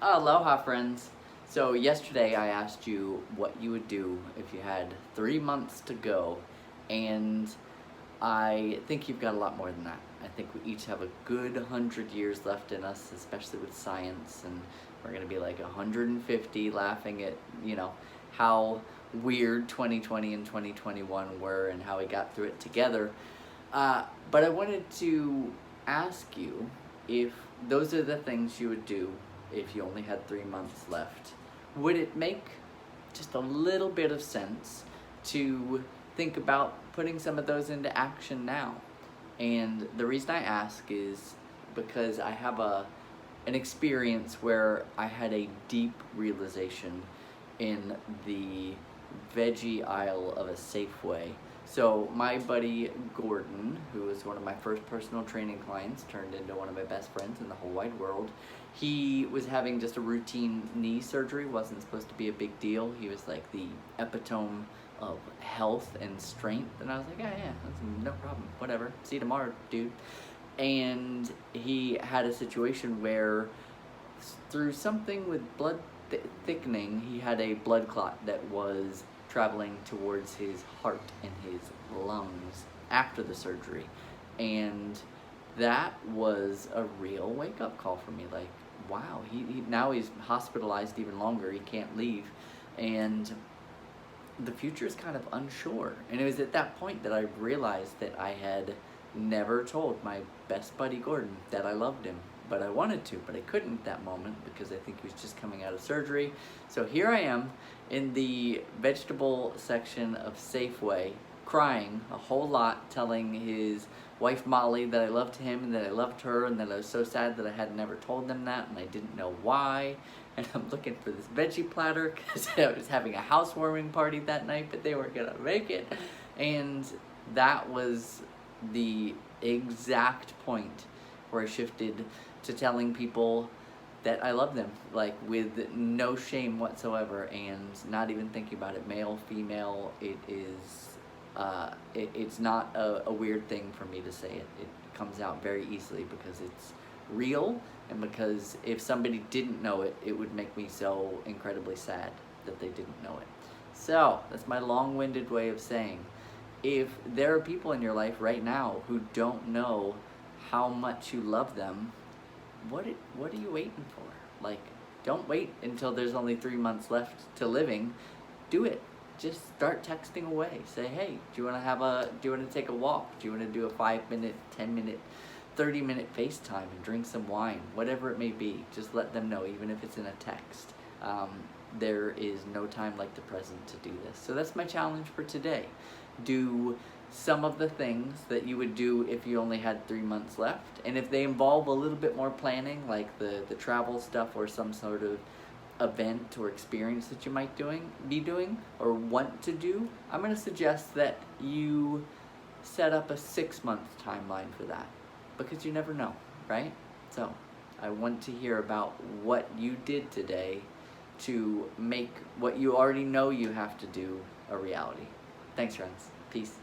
Aloha, friends. So, yesterday I asked you what you would do if you had 3 months to go, and I think you've got a lot more than that. I think we each have a good 100 years left in us, especially with science, and we're gonna be like 150 laughing at, how weird 2020 and 2021 were and how we got through it together. But I wanted to ask you if those are the things you would do if you only had 3 months left. Would it make just a little bit of sense to think about putting some of those into action now? And the reason I ask is because I have an experience where I had a deep realization in the veggie aisle of a Safeway. So my buddy Gordon, who was one of my first personal training clients, turned into one of my best friends in the whole wide world. He was having just a routine knee surgery, wasn't supposed to be a big deal. He was like the epitome of health and strength, and I was like, yeah, that's no problem, whatever, see you tomorrow, dude. And he had a situation where through something with blood thickening, he had a blood clot that was traveling towards his heart and his lungs after the surgery. And that was a real wake-up call for me. Like, wow, he now he's hospitalized even longer. He can't leave. And the future is kind of unsure. And it was at that point that I realized that I had never told my best buddy Gordon that I loved him. But I wanted to, but I couldn't at that moment because I think he was just coming out of surgery. So here I am in the vegetable section of Safeway, crying a whole lot, telling his wife Molly that I loved him and that I loved her and that I was so sad that I had never told them that and I didn't know why. And I'm looking for this veggie platter because I was having a housewarming party that night, but they weren't gonna make it. And that was the exact point where I shifted to telling people that I love them, like with no shame whatsoever, and not even thinking about it, male, female. It is, it's not a weird thing for me to say it. It comes out very easily because it's real, and because if somebody didn't know it, it would make me so incredibly sad that they didn't know it. So that's my long-winded way of saying, if there are people in your life right now who don't know how much you love them, what are you waiting for? Like, don't wait until there's only 3 months left to living. Do it. Just start texting away. Say, hey, do you want to take a walk? Do you want to do a 5-minute, 10-minute, 30-minute FaceTime and drink some wine? Whatever it may be, just let them know, even if it's in a text. There is no time like the present to do this. So that's my challenge for today. Do some of the things that you would do if you only had 3 months left, and if they involve a little bit more planning, like the travel stuff or some sort of event or experience that you might be doing or want to do, I'm going to suggest that you set up a 6-month timeline for that, because you never know, right? So I want to hear about what you did today to make what you already know you have to do a reality. Thanks, friends. Peace.